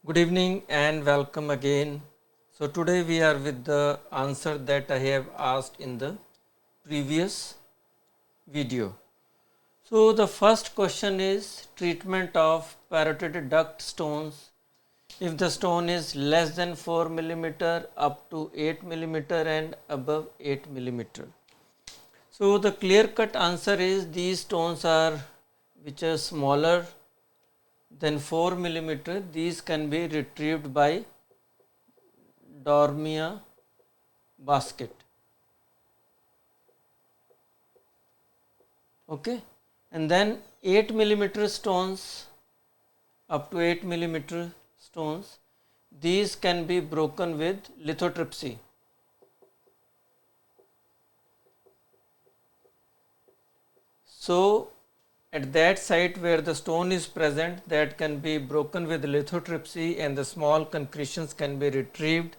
Good evening and welcome again. So today we are with the answer that I have asked in the previous video. So the first question is treatment of parotid duct stones if the stone is less than 4 millimeter up to 8 millimeter and above 8 millimeter. So the clear cut answer is these stones are which are smaller than 4 millimeter. These can be retrieved by Dormia basket. Okay, and then 8 millimeter stones, up to 8 millimeter stones, these can be broken with lithotripsy. So at that site where the stone is present, that can be broken with lithotripsy and the small concretions can be retrieved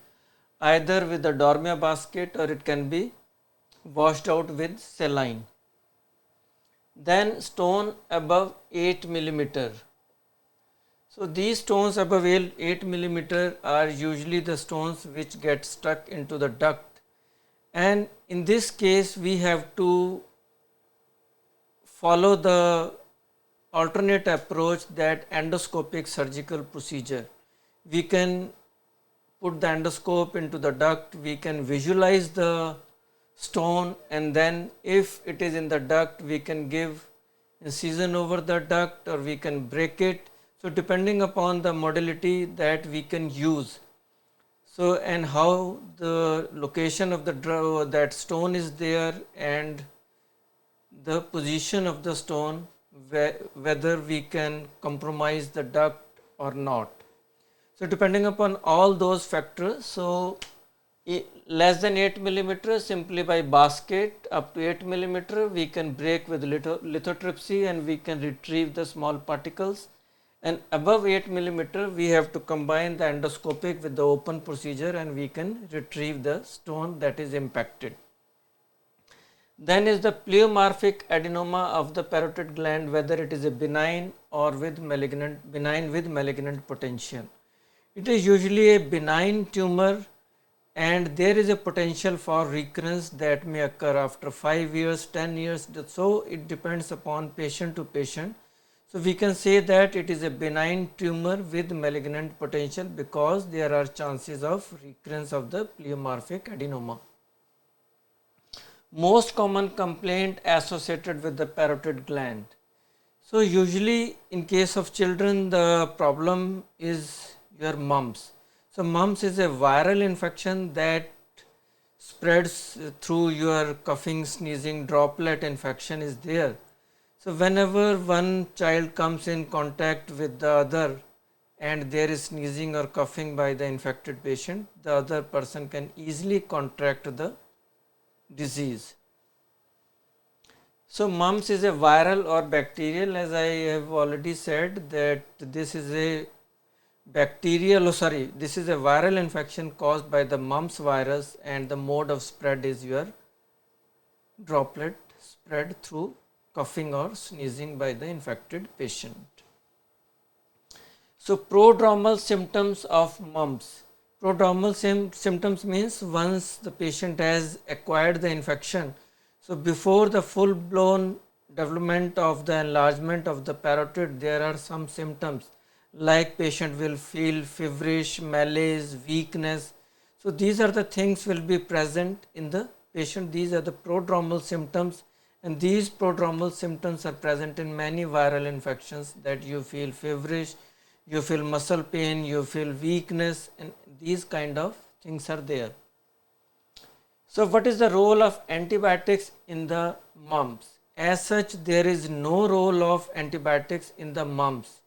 either with the Dormia basket or it can be washed out with saline. Then stone above 8 millimeter. So these stones above 8 millimeter are usually the stones which get stuck into the duct, and in this case we have to follow the alternate approach, that endoscopic surgical procedure. We can put the endoscope into the duct, we can visualize the stone, and then if it is in the duct we can give incision over the duct or we can break it. So depending upon the modality that we can use, so and how the location of that stone is there and the position of the stone, whether we can compromise the duct or not. So depending upon all those factors, so less than 8 millimeter simply by basket, up to 8 millimeter we can break with lithotripsy and we can retrieve the small particles, and above 8 millimeter we have to combine the endoscopic with the open procedure and we can retrieve the stone that is impacted. Then is the pleomorphic adenoma of the parotid gland, whether it is a benign or with malignant potential. It is usually a benign tumor and there is a potential for recurrence that may occur after 5 years, 10 years. So it depends upon patient to patient. So we can say that it is a benign tumor with malignant potential because there are chances of recurrence of the pleomorphic adenoma. Most common complaint associated with the parotid gland. So usually in case of children the problem is your mumps. So mumps is a viral infection that spreads through your coughing, sneezing, droplet infection is there. So whenever one child comes in contact with the other and there is sneezing or coughing by the infected patient, the other person can easily contract the disease. So mumps is a viral or bacterial, as I have already said that this is a this is a viral infection caused by the mumps virus and the mode of spread is your droplet spread through coughing or sneezing by the infected patient. So prodromal symptoms of mumps. Prodromal symptoms means once the patient has acquired the infection, so before the full blown development of the enlargement of the parotid, there are some symptoms like patient will feel feverish, malaise, weakness. So these are the things will be present in the patient. These are the prodromal symptoms, and these prodromal symptoms are present in many viral infections, that you feel feverish, you feel muscle pain, you feel weakness, and these kind of things are there. So what is the role of antibiotics in the mumps? As such, there is no role of antibiotics in the mumps.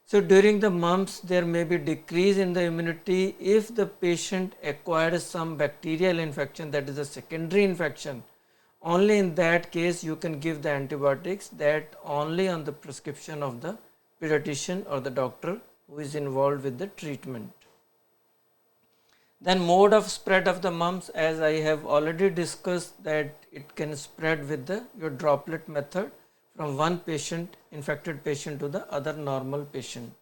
So during the mumps there may be decrease in the immunity if the patient acquires some bacterial infection, that is a secondary infection. Only in that case you can give the antibiotics, that only on the prescription of the pediatrician or the doctor who is involved with the treatment. Then mode of spread of the mumps, as I have already discussed, that it can spread with your droplet method from one patient, infected patient, to the other normal patient.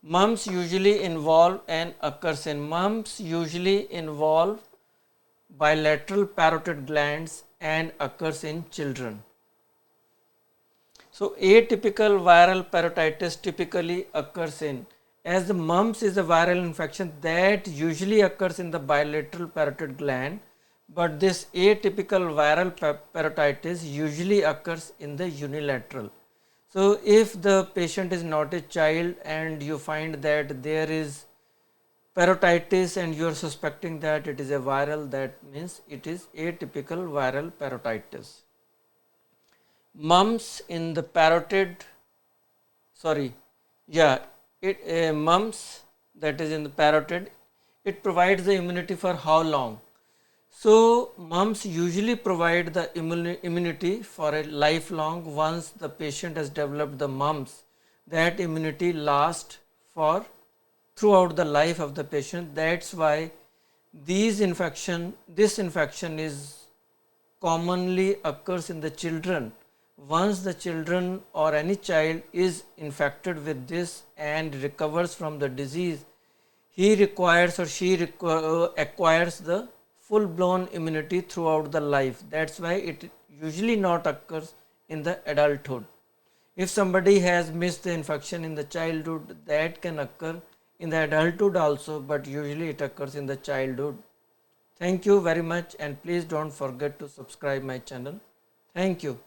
Mumps usually involve and occurs in mumps usually involve bilateral parotid glands and occurs in children. So atypical viral parotitis typically occurs in, as the mumps is a viral infection that usually occurs in the bilateral parotid gland, but this atypical viral parotitis usually occurs in the unilateral. So if the patient is not a child and you find that there is parotitis and you are suspecting that it is a viral, that means it is atypical viral parotitis. Mumps in the parotid, sorry, yeah, mumps that is in the parotid, it provides the immunity for how long? So mumps usually provide the immunity for a lifelong. Once the patient has developed the mumps, that immunity lasts for throughout the life of the patient. That's why this infection is commonly occurs in the children. Once the children or any child is infected with this and recovers from the disease, he requires or she acquires the full blown immunity throughout the life. That's why it usually not occurs in the adulthood. If somebody has missed the infection in the childhood, that can occur in the adulthood also, but usually it occurs in the childhood. Thank you very much, and please don't forget to subscribe my channel. Thank you.